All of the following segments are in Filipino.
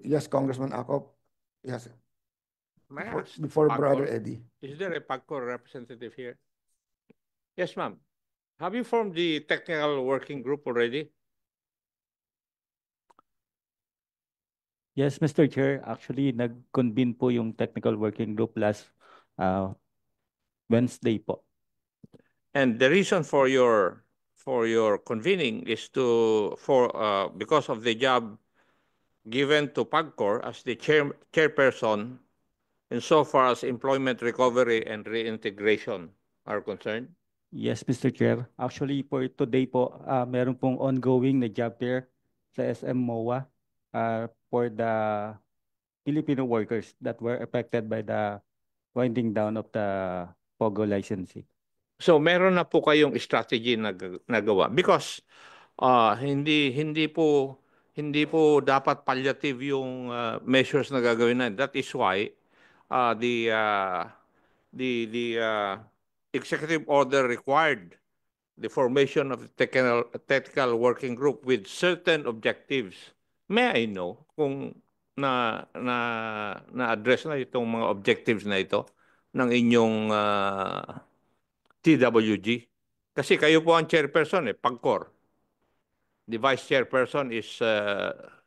Yes, Congressman Akop. Yes, May I ask before Brother PAGCOR? Eddie. Is there a PAGCOR representative here? Yes, ma'am. Have you formed the technical working group already? Yes, Mr. Chair. Actually, nag-convene po yung technical working group last Wednesday po. And the reason for your convening is because of the job given to PAGCOR as the chairperson insofar as employment recovery and reintegration are concerned? Yes, Mr. Chair. Actually, for today po, meron pong ongoing na job fair sa SM MOA for the Filipino workers that were affected by the winding down of the POGO licensing. So meron na po kayong strategy na nagawa because hindi po dapat palliative yung measures na gagawin natin. That is why the executive order required the formation of the technical working group with certain objectives. May I know kung na-address na itong mga objectives na ito ng inyong TWG? Kasi kayo po ang chairperson PAGCOR. The vice chairperson is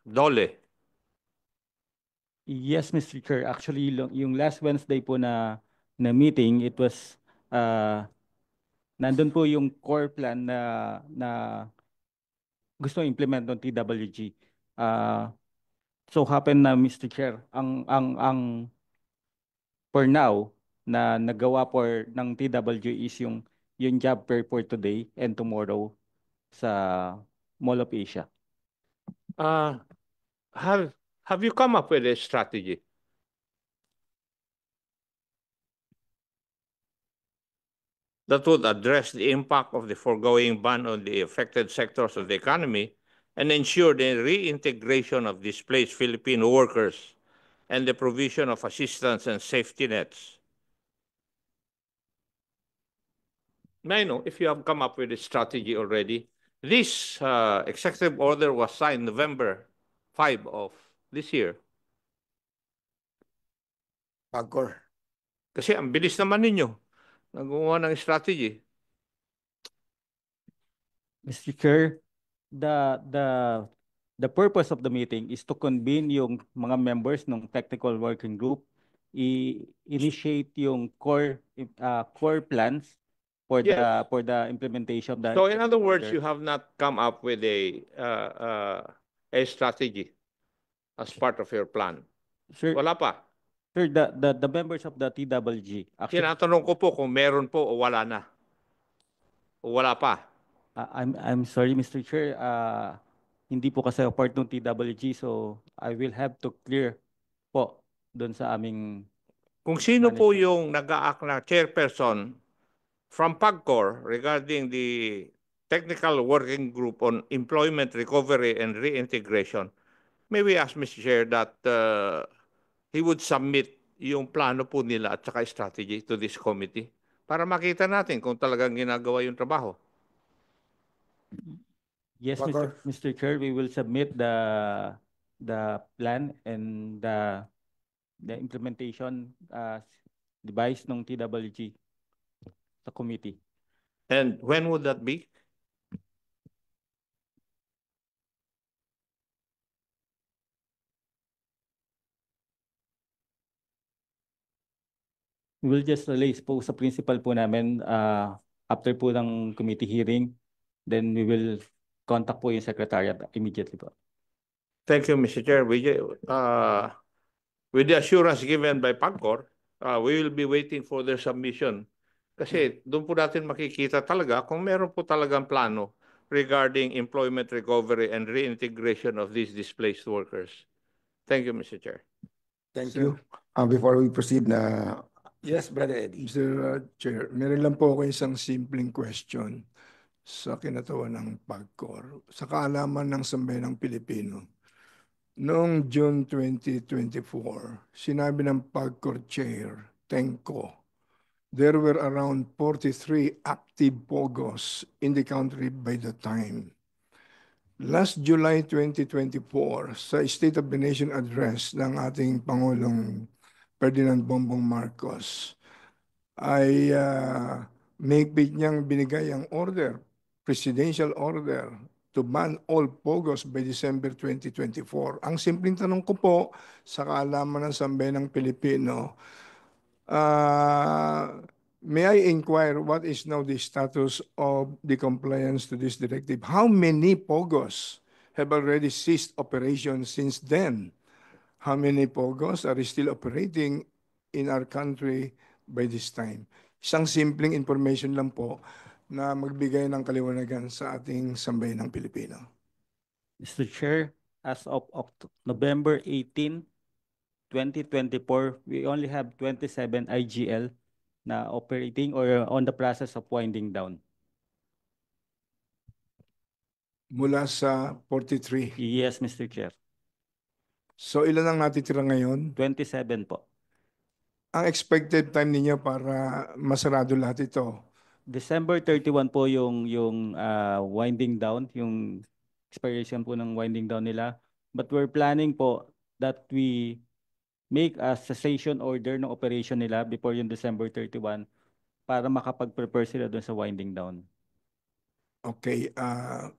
Dole. Yes, Mr. Chair. Actually, yung last Wednesday po na meeting, it was nandun po yung core plan na gusto implement ng TWG. So happen na, Mr. Chair, ang for now na nagawa ng TWG is yung job fair for today and tomorrow sa Mall of Asia. Have you come up with a strategy? That would address the impact of the foregoing ban on the affected sectors of the economy and ensure the reintegration of displaced Filipino workers and the provision of assistance and safety nets. May I know if you have come up with a strategy already? This executive order was signed November 5 of this year. PAGCOR. Kasi ang bilis naman ninyo nagawa ng strategy. Mr. Chair, the purpose of the meeting is to convene yung mga members ng technical working group, initiate yung core plans for Yes. the implementation of the. So in other words, you have not come up with a strategy as part of your plan. Sir, Wala pa. Sir, the members of the TWG actually. Tinatanong ko po kung meron po o wala na. O wala pa. I'm sorry, Mr. Chair. Hindi po kasi part ng TWG, so I will have to clear po doon sa aming. Kung sino po yung nag-act na chairperson from PAGCOR regarding the technical working group on employment recovery and reintegration, may we ask, Mr. Chair, that he would submit yung plano po nila at saka strategy to this committee para makita natin kung talagang ginagawa yung trabaho. Yes, PAGCOR. Mr. Chair, we will submit the plan and the implementation device ng TWG sa committee. And when would that be? We will just release po sa principal po namin after po ng committee hearing. Then we will contact po yung secretariat immediately po. Thank you, Mr. Chair. With the assurance given by PAGCOR, we will be waiting for their submission. Kasi doon po natin makikita talaga kung meron po talagang plano regarding employment recovery and reintegration of these displaced workers. Thank you, Mr. Chair. Thank you. Before we proceed yes, Brother Eddie. Mr. Chair, meron lang po ako isang simpleng question sa kinatawan ng PAGCOR. Sa kaalaman ng sambayanang Pilipino, noong June 2024, sinabi ng PAGCOR Chair, Tenko, there were around 43 active POGOs in the country by the time. Last July 2024, sa State of the Nation Address ng ating Pangulong Ferdinand Bongbong Marcos, ay mahigpit niyang binigay ang order, presidential order, to ban all POGOs by December 2024. Ang simpleng tanong ko po sa kaalaman ng sambayanang Pilipino, may I inquire what is now the status of the compliance to this directive? How many POGOs have already ceased operation since then? How many POGOs are still operating in our country by this time? Isang simpleng information lang po na magbigay ng kaliwanagan sa ating sambayanang Pilipino. Mr. Chair, as of November 18, 2024, we only have 27 IGL na operating or on the process of winding down. Mula sa 43. Yes, Mr. Chair. So ilan ang natitira ngayon? 27 po. Ang expected time ninyo para masarado lahat ito? December 31 po yung winding down, yung expiration po ng winding down nila. But we're planning po that we make a cessation order ng operation nila before yung December 31 para makapag-prepare sila doon sa winding down. Okay,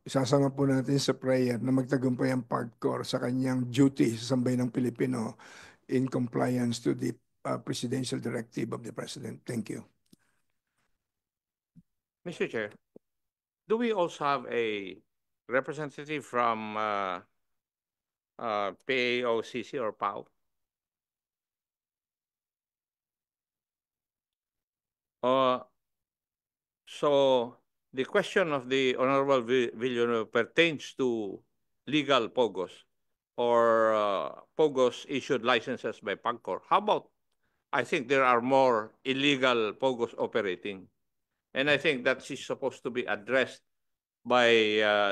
isasama po natin sa prayer na magtagumpay ang PAGCOR sa kanyang duty sa sambayanang Pilipino in compliance to the presidential directive of the President. Thank you. Mr. Chair, do we also have a representative from PAOCC or PAO? So the question of the Honorable Villanueva pertains to legal POGOs or POGOs issued licenses by PAGCOR. How about, I think there are more illegal POGOs operating. And I think that is supposed to be addressed by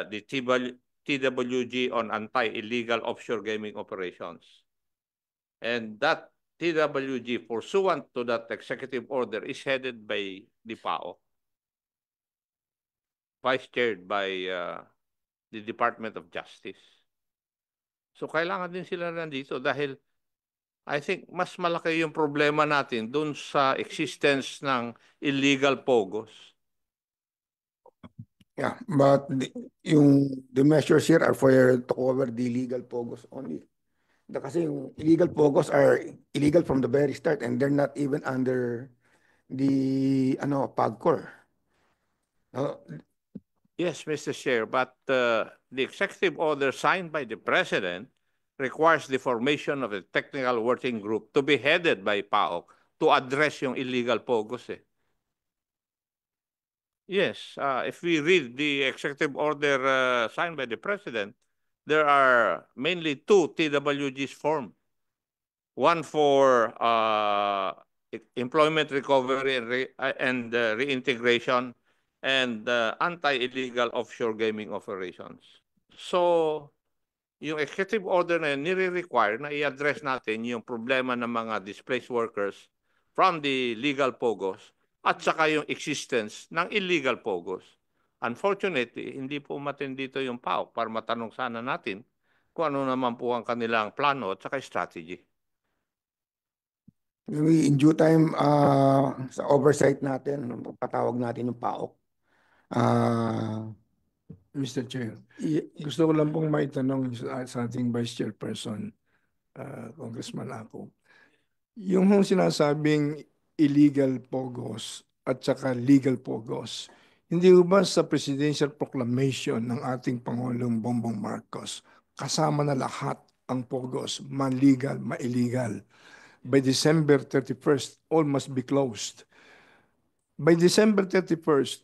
the TWG on anti-illegal offshore gaming operations. And that TWG, pursuant to that executive order, is headed by the PAO, vice-chaired by the Department of Justice. So kailangan din sila nandito dahil I think mas malaki yung problema natin dun sa existence ng illegal POGOs. Yeah, but the measures here are for to cover the illegal POGOs only. Kasi yung illegal POGOs are illegal from the very start and they're not even under the PAGCOR. Yes, Mr. Chair, but the executive order signed by the President requires the formation of a technical working group to be headed by PAOK to address yung illegal POGOs. Yes, if we read the executive order signed by the President, there are mainly two TWGs formed. One for employment recovery and reintegration and anti-illegal offshore gaming operations. So, yung executive order na yun, nire-require na i-address natin yung problema ng mga displaced workers from the legal POGOs at saka yung existence ng illegal POGOs. Unfortunately, hindi po umattend dito yung PAOK para matanong sana natin kung ano naman po ang kanilang plano at saka strategy. In due time, sa oversight natin, patawag natin yung PAOK. Mr. Chair, gusto ko lang pong maitanong sa ating Vice Chairperson, Congressman Ako. Yung sinasabing illegal POGOs at saka legal POGOs, hindi ba sa Presidential Proclamation ng ating Pangulong Bongbong Marcos, kasama na lahat ang POGOs, ma-legal, ma-illegal. By December 31st, all must be closed. By December 31st,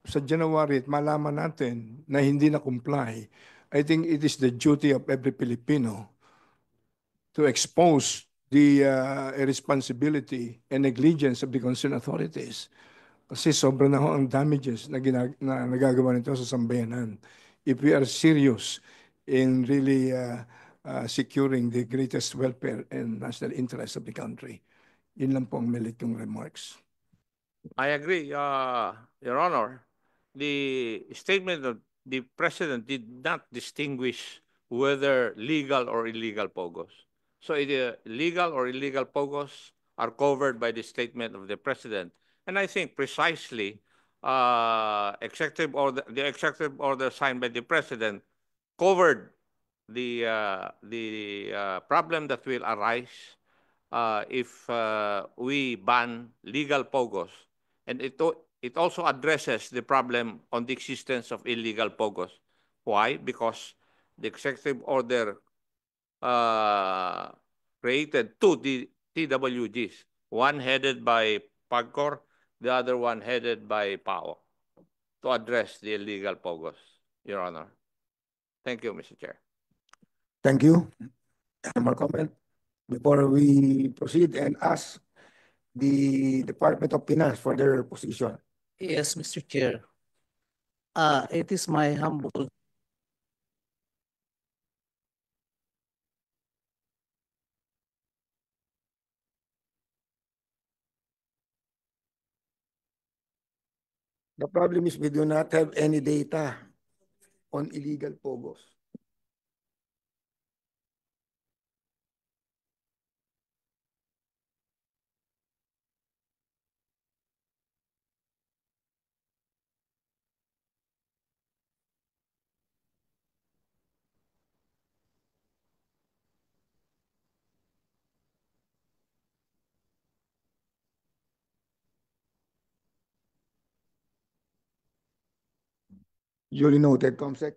sa January, malaman natin na hindi na comply. I think it is the duty of every Filipino to expose the irresponsibility and negligence of the concerned authorities. Kasi sobra na ho ang damages na nagagawa nito sa sambayanan. If we are serious in really securing the greatest welfare and national interest of the country. Yun lang po ang melit yung remarks. I agree, Your Honor. The statement the president did not distinguish whether legal or illegal pogos. So legal or illegal pogos are covered by the statement of the president. And I think precisely the executive order signed by the president covered the problem that will arise if we ban legal pogos. And it also addresses the problem on the existence of illegal pogos. Why? Because the executive order created two TWGs, one headed by PAGCOR, the other one headed by PAO, to address the illegal pogos, Your Honor. Thank you, Mr. Chair. Thank you. Any more comment? Before we proceed and ask the Department of Finance for their position. Yes, Mr. Chair. It is my humble The problem is we do not have any data on illegal pogos. Duly noted, COMSEC.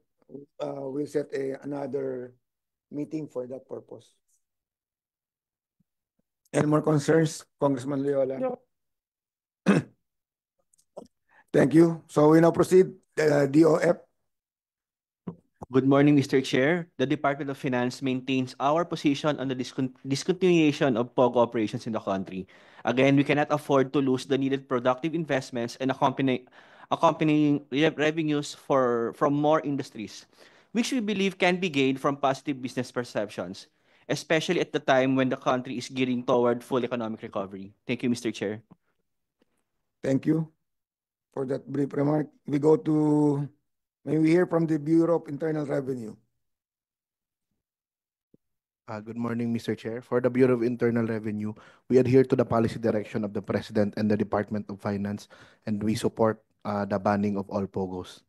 We'll set another meeting for that purpose. Any more concerns, Congressman Leola? No. Thank you. So we now proceed. DOF. Good morning, Mr. Chair. The Department of Finance maintains our position on the discontinuation of POGO operations in the country. Again, we cannot afford to lose the needed productive investments and accompanying revenues from more industries, which we believe can be gained from positive business perceptions, especially at the time when the country is gearing toward full economic recovery. Thank you, Mr. Chair. Thank you for that brief remark. May we hear from the Bureau of Internal Revenue? Good morning, Mr. Chair. For the Bureau of Internal Revenue, we adhere to the policy direction of the President and the Department of Finance, and we support the banning of all POGOs.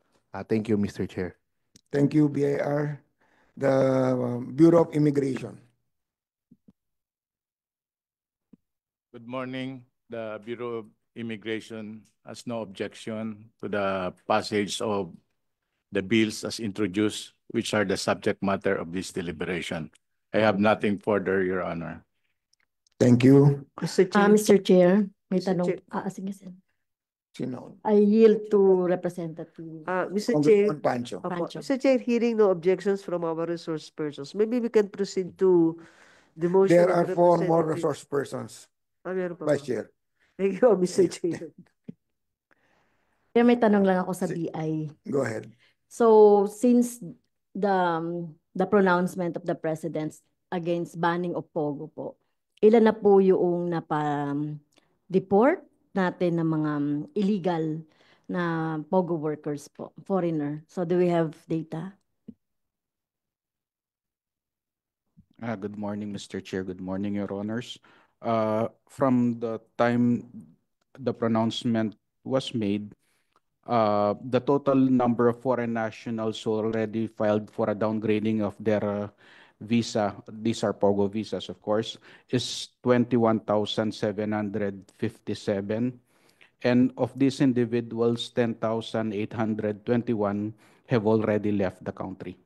Thank you, Mr. Chair. Thank you, BIR. The Bureau of Immigration. Good morning. The Bureau of Immigration has no objection to the passage of the bills as introduced, which are the subject matter of this deliberation. I have nothing further, Your Honor. Thank you. Mr. Chair. Mr. Chair, may Mr. tanong. Chair. Sige, sir. Sino? I yield to Representative Mr. Chair, Congressman Pancho. Pancho. Mr. Chair, hearing no objections from our resource persons, maybe we can proceed to the motion. There of are 4 more Representative- resource persons, Meron pa Vice ba? Chair. Thank you, Mr. Chair. Kaya may tanong lang ako sa BI. Go ahead. So, since the pronouncement of the President against banning of POGO po, ilan na po yung napa-deport natin ng mga illegal na POGO workers po, foreigner? So, do we have data? Good morning, Mr. Chair. Good morning, Your Honors. From the time the pronouncement was made, the total number of foreign nationals who already filed for a downgrading of their visa, these are POGO visas, of course, is 21,757. And of these individuals, 10,821 have already left the country.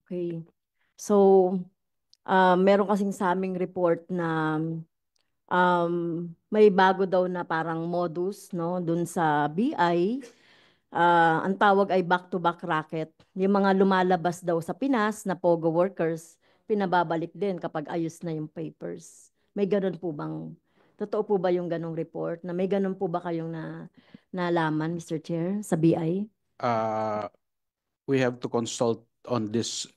Okay. So, meron kasing sa aming report na may bago daw na parang modus, no, dun sa BI. Ang tawag ay back-to-back racket. Yung mga lumalabas daw sa Pinas na POGO workers, pinababalik din kapag ayos na yung papers. May ganun po bang, totoo po ba yung ganung report? Na may ganun po ba kayong nalaman, Mr. Chair, sa BI? We have to consult on this,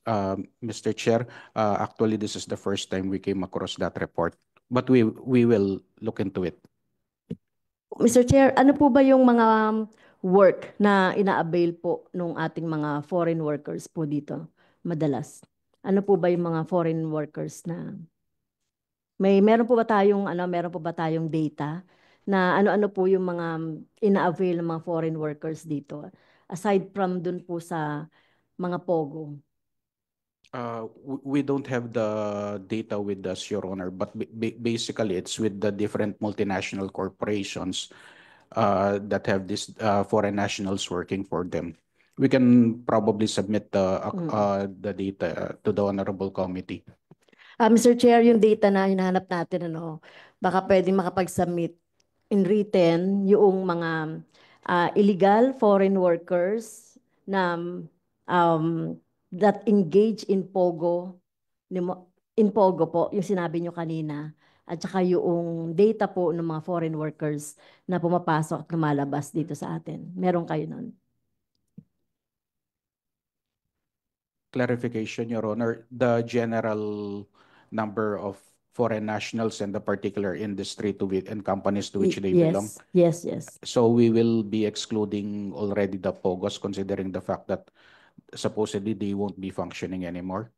Mr. Chair. Actually, this is the first time we came across that report, but we will look into it. Mr. Chair, ano po ba yung mga work na ina-avail po nung ating mga foreign workers po dito madalas? Ano po ba yung mga foreign workers na meron po ba tayong meron po ba tayong data na ano-ano po yung mga ina-avail ng mga foreign workers dito aside from dun po sa mga pogo? We don't have the data with us, Your Honor, but basically it's with the different multinational corporations that have this foreign nationals working for them. We can probably submit the data to the Honorable Committee. Mr. Chair, yung data na hinahanap natin, baka pwedeng makapag-submit in written yung mga illegal foreign workers na that engage in POGO, in POGO po, yung sinabi nyo kanina, at saka yung data po ng mga foreign workers na pumapasok at lumalabas dito sa atin. Meron kayo nun? Clarification, Your Honor, the general number of foreign nationals and the particular industry and companies to which they belong. Yes. So we will be excluding already the POGOs considering the fact that supposedly they won't be functioning anymore.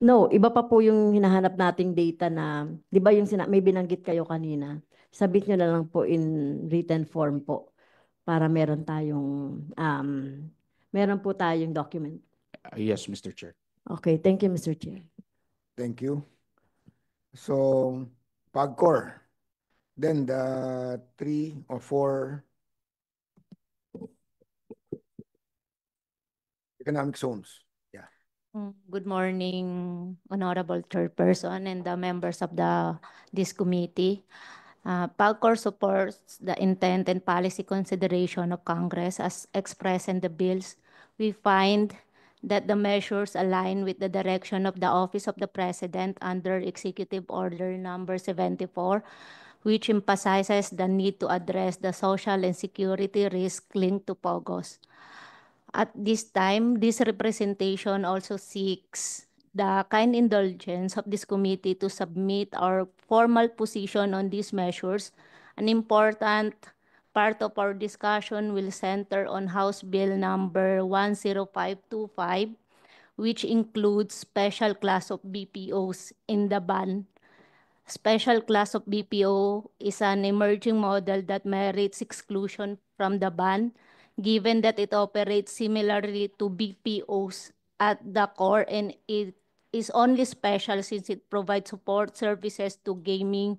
No, iba pa po yung hinahanap nating data na, di ba yung may binanggit kayo kanina, sabit nyo na lang po in written form po para meron po tayong document. Yes, Mr. Chair. Okay, thank you, Mr. Chair. Thank you. So, PAGCOR. Then the 3 or 4 economic zones. Yeah. Good morning, Honorable Chairperson and the members of this committee. PAGCOR supports the intent and policy consideration of Congress as expressed in the bills. We find that the measures align with the direction of the Office of the President under Executive Order Number 74, which emphasizes the need to address the social and security risk linked to POGOs. At this time, this representation also seeks the kind indulgence of this committee to submit our formal position on these measures. An important part of our discussion will center on House Bill number 10525, which includes special class of BPOs in the ban. Special class of BPO is an emerging model that merits exclusion from the ban, given that it operates similarly to BPOs at the core, and it is only special since it provides support services to gaming,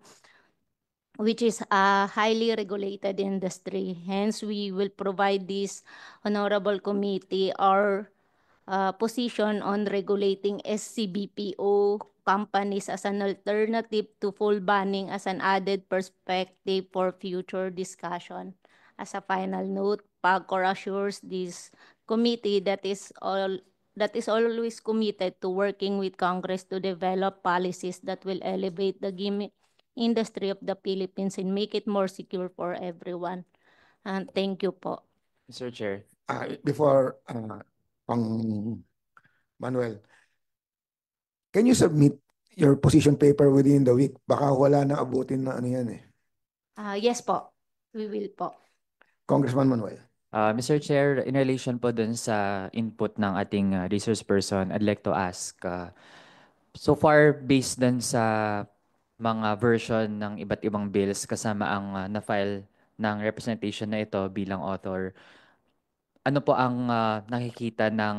which is a highly regulated industry. Hence, we will provide this honorable committee our position on regulating SCBPO companies as an alternative to full banning as an added perspective for future discussion. As a final note, PAGCOR assures this committee that is always committed to working with Congress to develop policies that will elevate the gaming industry of the Philippines and make it more secure for everyone. And thank you po. Mr. Chair. Before Manuel, can you submit your position paper within the week? Baka wala na abutin na yan eh. Yes po, we will po. Congressman Manuel. Mr. Chair, in relation po dun sa input ng ating resource person, I'd like to ask, so far based dun sa mga version ng iba't ibang bills kasama ang na-file ng representation na ito bilang author, ano po ang nakikita ng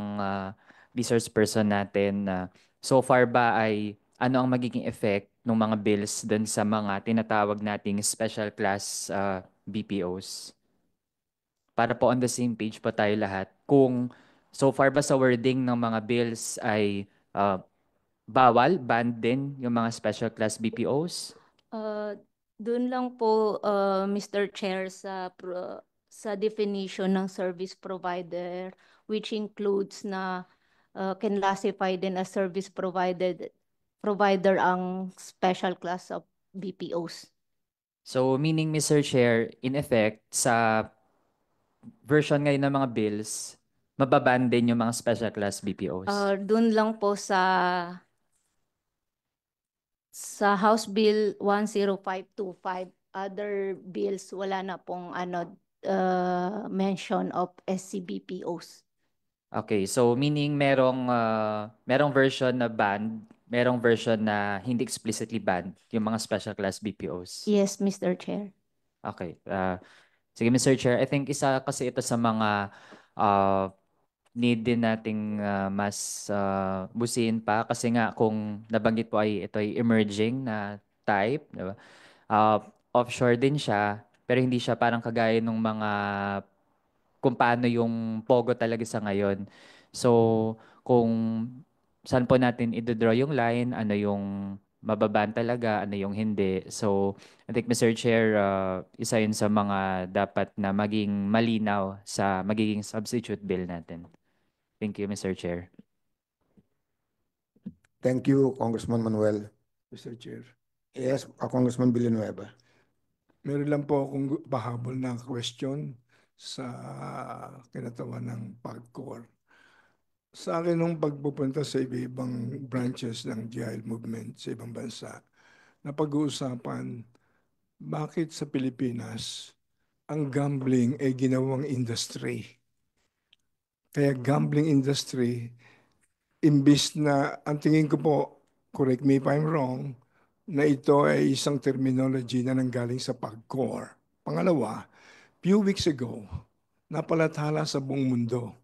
resource person natin na so far ba ay ano ang magiging effect ng mga bills dun sa mga tinatawag nating special class BPOs? Para po on the same page po tayo lahat. Kung so far ba sa wording ng mga bills ay bawal, banned din yung mga special class BPOs? Doon lang po, Mr. Chair, sa definition ng service provider, which includes na can classify din as service provider ang special class of BPOs. So meaning, Mr. Chair, in effect, sa version ngayon ng mga bills, mababan din yung mga special class BPOs? Doon lang po sa House Bill 10525, other bills, wala na pong mention of SCBPOs. Okay, so meaning merong version na banned, merong version na hindi explicitly banned, yung mga special class BPOs. Yes, Mr. Chair. Okay. Sige, Mr. Chair. I think isa kasi ito sa mga need din nating mas busiin pa kasi nga kung nabanggit po ay ito ay emerging na type, di ba? Offshore din siya, pero hindi siya parang kagaya ng mga kung paano yung Pogo talaga sa ngayon. So, kung saan po natin i-draw yung line, ano yung mababan talaga, ano yung hindi. So, I think Mr. Chair, isa yun sa mga dapat na maging malinaw sa magiging substitute bill natin. Thank you, Mr. Chair. Thank you, Congressman Manuel. Mr. Chair. Yes, Congressman Villanueva. Meron lang po akong pahabol na question sa kinatawan ng PAGCOR. Sa akin nung pagpupunta sa iba-ibang branches ng GIL movement sa ibang bansa, napag-uusapan bakit sa Pilipinas ang gambling ay ginawang industry. Kaya gambling industry, imbis na ang tingin ko po, correct me if I'm wrong, na ito ay isang terminology na nanggaling sa PAGCOR. Pangalawa, few weeks ago, napalathala sa buong mundo,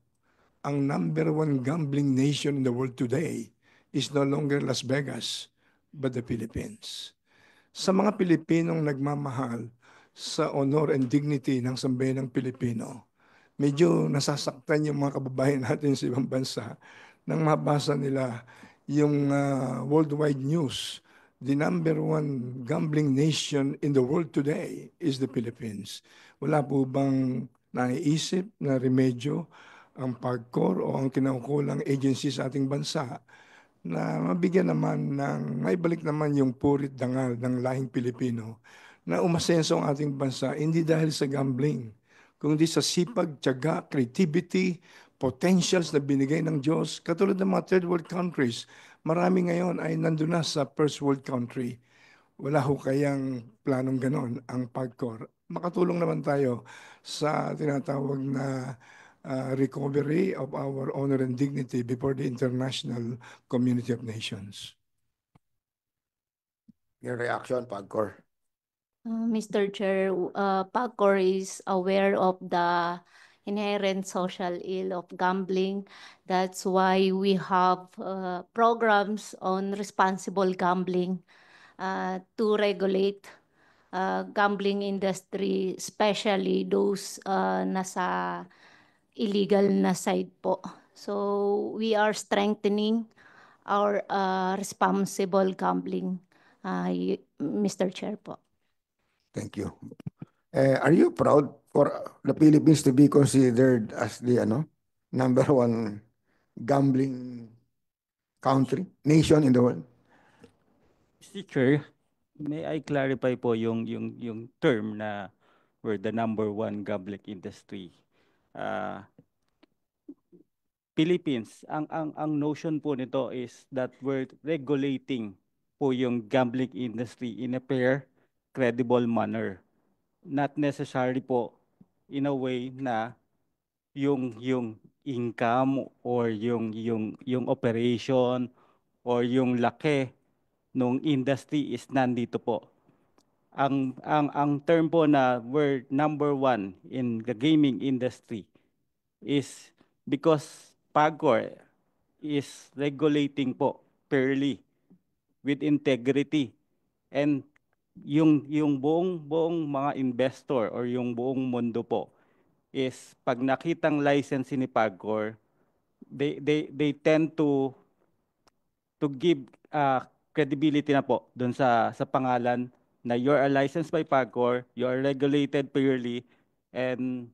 ang number one gambling nation in the world today is no longer Las Vegas, but the Philippines. Sa mga Pilipinong nagmamahal sa honor and dignity ng sambayanang Pilipino, medyo nasasaktan yung mga kababayan natin sa ibang bansa nang mabasa nila yung worldwide news. The number one gambling nation in the world today is the Philippines. Wala po bang naiisip na remedyo ang PAGCOR o ang kinaukulang agency sa ating bansa na mabigyan naman ng, maibalik naman yung purit dangal ng lahing Pilipino na umasenso ang ating bansa hindi dahil sa gambling, kundi sa sipag, tiyaga, creativity, potentials na binigay ng Diyos. Katulad ng mga third world countries, marami ngayon ay nandun na sa first world country. Wala ho kayang planong ganon ang PAGCOR. Makatulong naman tayo sa tinatawag na recovery of our honor and dignity before the international community of nations. Your reaction, PAGCOR. Mr. Chair, PAGCOR is aware of the inherent social ill of gambling. That's why we have programs on responsible gambling to regulate gambling industry, especially those nasa illegal na side po. So we are strengthening our responsible gambling, Mr. Chair po. Thank you. Are you proud for the Philippines to be considered as the number one gambling nation in the world? Mr. Chair, may I clarify po yung term na we're the number one gambling industry. Philippines, ang notion po nito is that we're regulating po yung gambling industry in a fair, credible manner. Not necessarily po in a way na yung income or yung operation or yung laki ng industry is nandito po. Ang term po na we're number one in the gaming industry is because PAGCOR is regulating po fairly with integrity, and yung buong mga investor or yung buong mundo po is pag nakitang license ni PAGCOR, they tend to give credibility na po doon sa pangalan na you're a licensed by PAGCOR, you are regulated fairly, and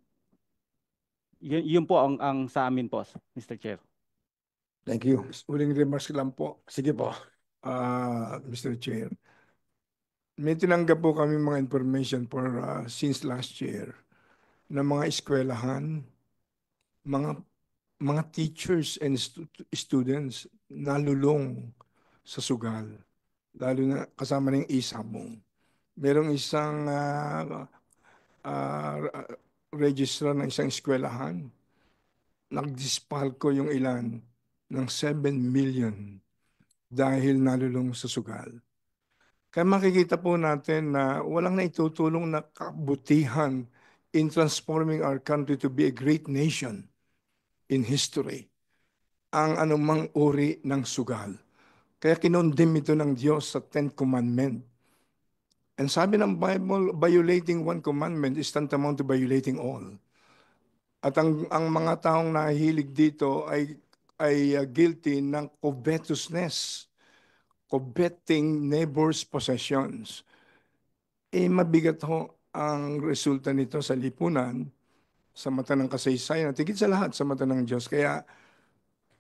yun po ang sa amin po, Mr. Chair. Thank you. Uling remarks lang po. Sige po. Mr. Chair. May tinanggap po kami mga information for since last year na mga eskwelahan, mga teachers and students nalulong sa sugal, lalo na kasama ng isabong. merong isang registrar ng isang eskwelahan. Nagdispalko yung ilan ng 7 million dahil nalulong sa sugal. Kaya makikita po natin na walang naitutulong na kabutihan in transforming our country to be a great nation in history ang anumang uri ng sugal. Kaya kinondem ito ng Diyos sa 10th Commandment. And sabi ng Bible, violating one commandment is tantamount to violating all. At ang mga taong nahihilig dito ay guilty ng covetousness, coveting neighbor's possessions. Mabigat ho ang resulta nito sa lipunan, sa mata ng kasaysayan, at higit sa lahat sa mata ng Diyos. Kaya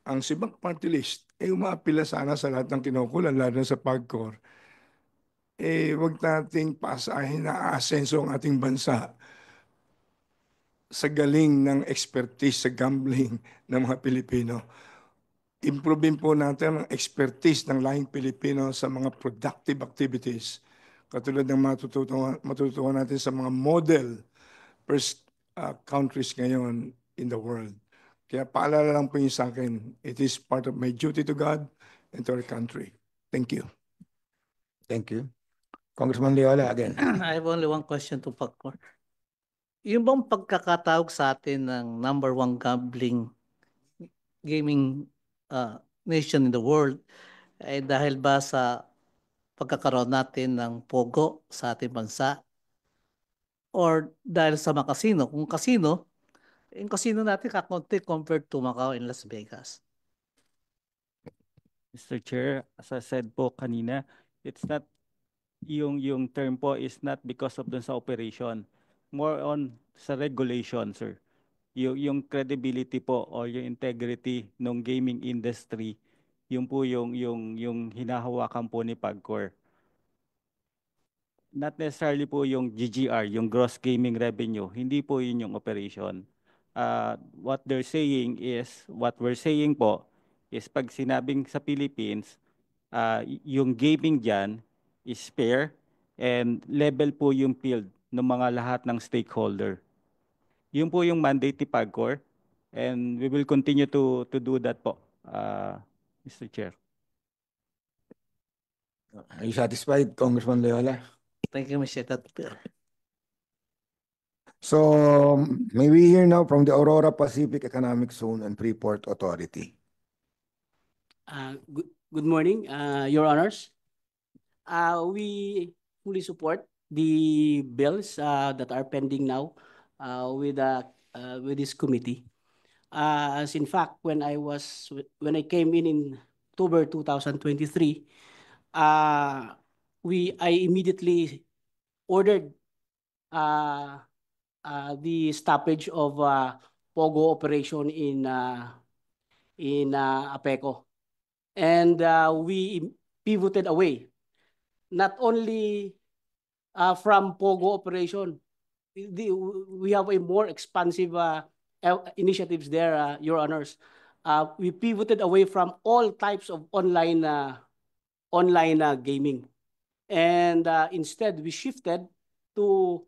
ang Sibak Party List umaapila sana sa lahat ng kinukulan, lalo na sa PAGCOR. Wag nating pasahin na aasenso ang ating bansa sa galing ng expertise sa gambling ng mga Pilipino. Improvein po natin ang expertise ng lahing Pilipino sa mga productive activities. Katulad ng matutuwa natin sa mga model first countries ngayon in the world. Kaya paalala lang po yun sa akin, it is part of my duty to God and to our country. Thank you. Thank you. Congressman Leola again. I have only one question to PAGCOR. Yung bang pagkakatawag sa atin ng #1 gambling gaming nation in the world ay dahil ba sa pagkakaroon natin ng pogo sa ating bansa or dahil sa mga casino? Kung casino, yung casino natin kakonti compared to Macau and Las Vegas. Mr. Chair, as I said po kanina, it's not yung term po is not because of dun sa operation. More on sa regulation, sir. Yung credibility po or yung integrity ng gaming industry, yung po yung hinahawakan po ni PAGCOR. Not necessarily po yung GGR, yung gross gaming revenue. Hindi po yun yung operation. What they're saying is, what we're saying po is pag sinabing sa Philippines, yung gaming dyan is fair and level po yung field ng mga lahat ng stakeholder. Yun po yung mandate ni PAGCOR and we will continue to do that po, Mr. Chair. Are you satisfied, Congressman Leola? Thank you, Mr. Chair. So, may we hear now from the Aurora Pacific Economic Zone and Freeport Authority. Good morning, Your Honors. We fully support the bills that are pending now with this committee. As in fact, when I came in October 2023, I immediately ordered the stoppage of POGO operation in APECO, and we pivoted away not only from POGO operation. We have a more expansive initiatives there, Your Honors. We pivoted away from all types of online gaming, and instead we shifted to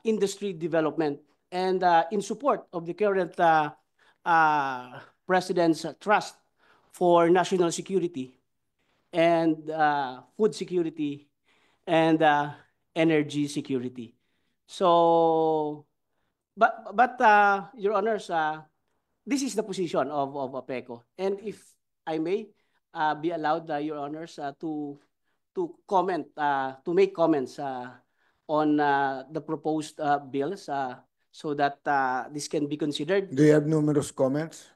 industry development. And in support of the current President's trust for national security and food security and energy security. So, but Your Honors, this is the position of APECO. And if I may be allowed, Your Honors, to comment, to make comments on the proposed bills, so that this can be considered. Do you have numerous comments?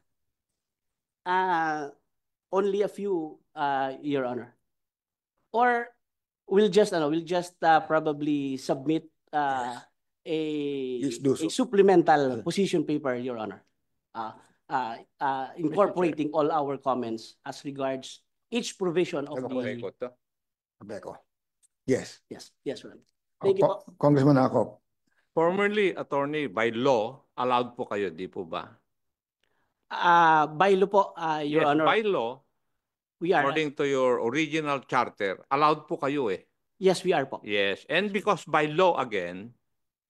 Only a few, Your Honor. Or we'll just probably submit a supplemental position paper, Your Honor, incorporating all our comments as regards each provision of the. APECO. Yes. Yes, Your Honor. Thank you. Congressman Akop. Formerly, attorney, by law, allowed po kayo, di po ba? By law po, Your Yes, Honor. by law, we are, according to your original charter, allowed po kayo eh. Yes, we are po. Yes. And because by law again,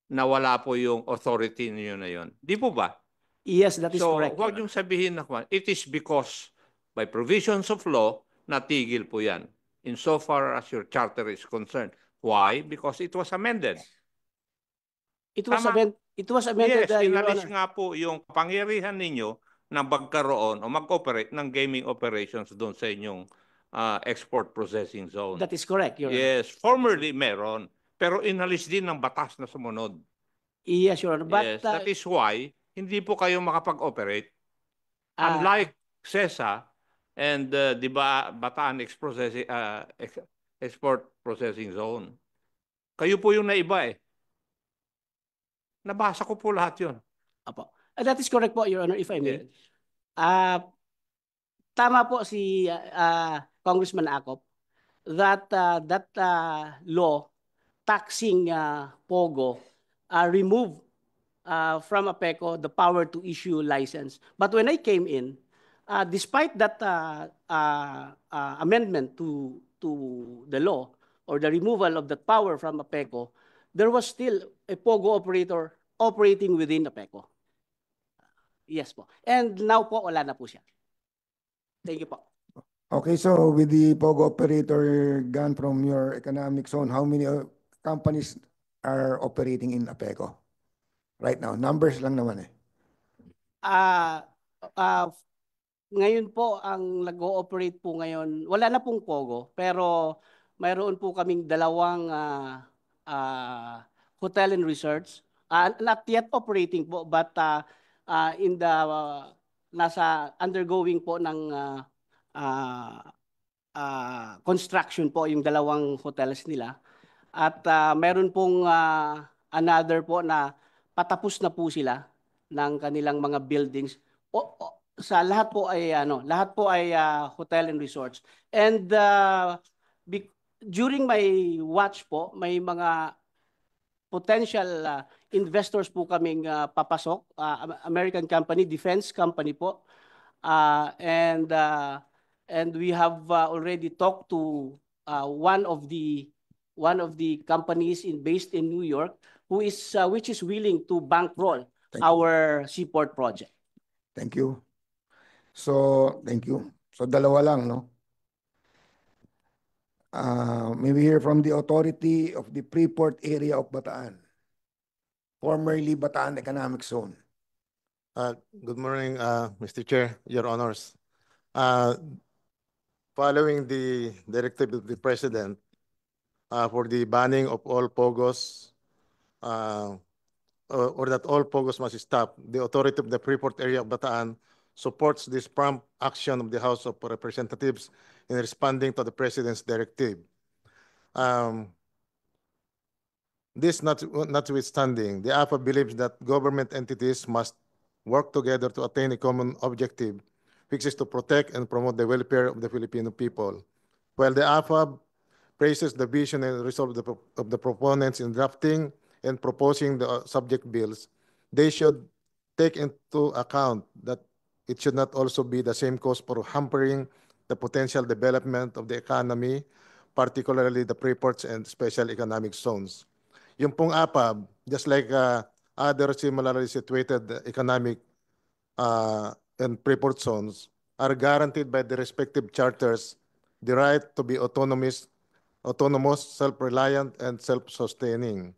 nawala po yung authority niyo na yun. Di po ba? Yes, that is So, correct. huwag yung sabihin na it is because by provisions of law, natigil po yan. Insofar as your charter is concerned. Why? Because it was amended. It was Tama. it was amended, Yes, Your inalis Honor. nga po yung pangyarihan ninyo na magkaroon o mag-operate ng gaming operations doon sa inyong export processing zone. That is correct, Your Honor. Yes, formerly meron. Pero inalis din ng batas na sumunod. Yes, Your Honor. But Yes, that is why hindi po kayo makapag-operate. Unlike CESA and di ba Bataan Export Processing Zone. Kayo po yung naiba eh. Nabasa ko po lahat yun. Apo. That is correct po, Your Honor, if I may. Tama po si Congressman Acop that law taxing Pogo removed from APECO the power to issue license. But when I came in, despite that amendment to the law or the removal of that power from APECO, there was still a Pogo operator operating within APECO. Yes po. And now po, wala na po siya. Thank you po. Okay, so with the Pogo operator gone from your economic zone, how many companies are operating in APECO right now? Numbers lang naman eh. Ngayon po, ang nag-ooperate po ngayon, wala na pong Pogo, pero mayroon po kaming dalawang hotel and resorts. Not yet operating po, but in the nasa undergoing po ng construction po yung dalawang hotels nila. At meron pong another po na patapos na po sila ng kanilang mga buildings. Sa lahat po ay hotel and resorts. And during my watch po, may mga potential investors po kaming papasok, American company, defense company po. And we have already talked to one of the companies based in New York which is willing to bankroll our seaport project. Thank you. So, thank you. So, dalawa lang, no? Maybe hear from the authority of the Freeport area of Bataan, formerly Bataan Economic Zone. Good morning, Mr. Chair, Your Honors. Following the directive of the President for the banning of all POGOs, or that all POGOs must stop, the authority of the Freeport area of Bataan supports this prompt action of the House of Representatives in responding to the President's directive. This notwithstanding, the AFA believes that government entities must work together to attain a common objective, which is to protect and promote the welfare of the Filipino people. While the AFA praises the vision and resolve of the proponents in drafting and proposing the subject bills, they should take into account that it should not also be the same cause for hampering the potential development of the economy, particularly the freeports and special economic zones. Yung pong APAB, just like other similarly situated economic and freeport zones, are guaranteed by the respective charters the right to be autonomous, self-reliant, and self-sustaining.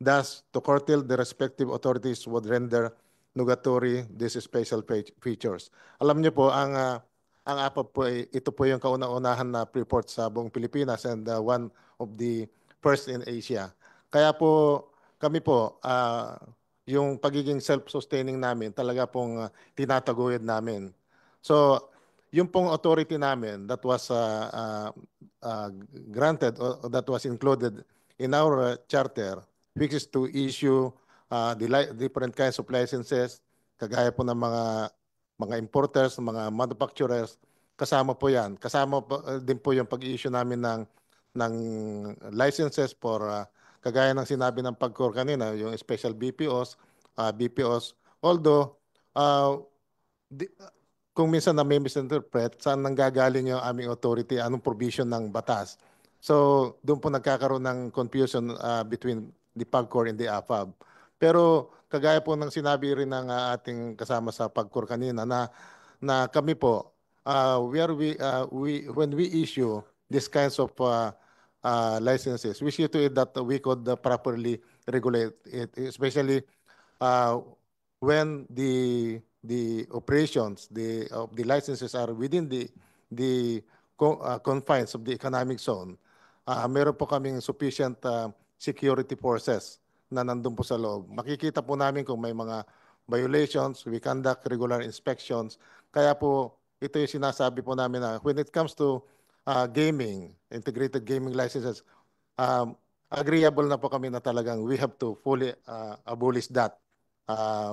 Thus, to curtail the respective authorities would render nugatory these special features. Alam niyo po, ang APAB po, ito po yung kauna-unahan na freeport sa buong Pilipinas and one of the first in Asia. Kaya po, kami po, yung pagiging self-sustaining namin, talaga pong tinataguyod namin. So, yung pong authority namin that was granted or that was included in our charter, which is to issue the different kinds of licenses, kagaya po ng mga importers, mga manufacturers, kasama po yan. Kasama po, din po yung pag-issue namin ng licenses for kagaya ng sinabi ng PAGCOR kanina, yung special BPOs, although kung minsan na may misinterpret, saan nanggagaling yung aming authority, anong provision ng batas. So doon po nagkakaroon ng confusion between the PAGCOR and the AFAB. Pero kagaya po ng sinabi rin ng ating kasama sa PAGCOR kanina na kami po when we issue these kinds of licenses, we see to it that we could properly regulate it, especially when the operations of the licenses are within the confines of the economic zone. Meron po kaming sufficient security forces na nandun po sa loob. Makikita po namin kung may mga violations, we conduct regular inspections. Kaya po ito yung sinasabi po namin na when it comes to gaming, integrated gaming licenses, agreeable na po kami na talagang we have to fully abolish that.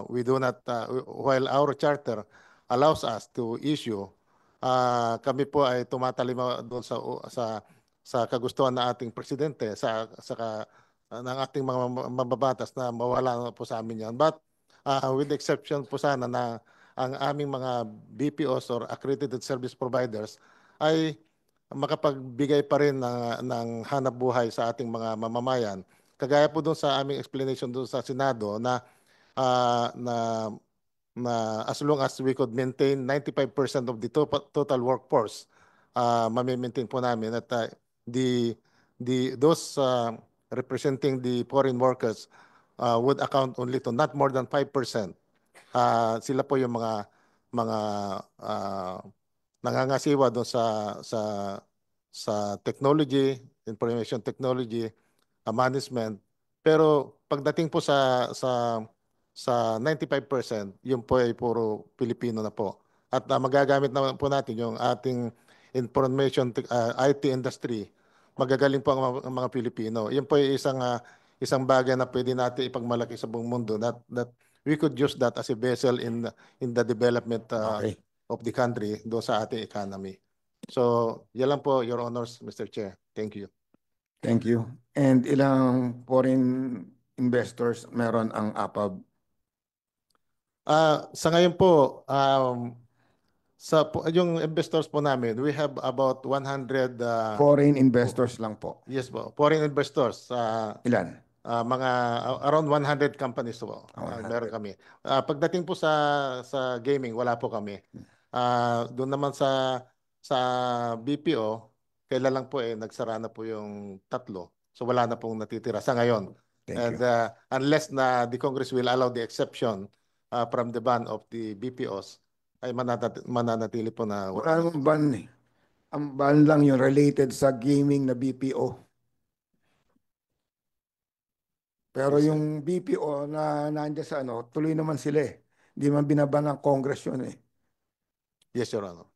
We do not, while our charter allows us to issue, kami po ay tumatalima doon sa kagustuhan ng ating presidente, ng ating mga mababatas na mawala na po sa amin yan. But with the exception po sana na ang aming mga BPOs or accredited service providers ay makapagbigay pa rin ng hanap buhay sa ating mga mamamayan. Kagaya po doon sa aming explanation doon sa Senado na as long as we could maintain 95% of the total workforce, mamimaintain po namin at those representing the foreign workers would account only to not more than 5%. Sila po yung mga nangangasiwa doon sa technology, information technology, management. Pero pagdating po sa 95%, yun po ay puro Pilipino na po. At magagamit naman po natin yung ating information IT industry. Magagaling po ang mga Pilipino. Yun po ay isang bagay na pwede natin ipagmalaki sa buong mundo that we could use that as a vessel in the development of the country doon sa ating economy. So, yan lang po, Your Honors, Mr. Chair. Thank you. Thank you. And ilang foreign investors meron ang APAB? Sa ngayon po, yung investors po namin, we have about 100 Foreign investors lang po. yes po, foreign investors. Ilan? Mga around 100 companies po. Meron kami. Pagdating po sa gaming, wala po kami. Doon naman sa BPO, kailan lang po nagsara na po yung 3. So wala na pong natitira sa ngayon. Thank you. Unless na the Congress will allow the exception from the ban of the BPOs, ay mananatili po na Wala namang ban eh. Ang ban lang yung related sa gaming na BPO. Pero Yes, sir. yung BPO na nandiyan sa tuloy naman sila eh. Hindi man binaban ng Congress yun eh. Yes, Your Honor.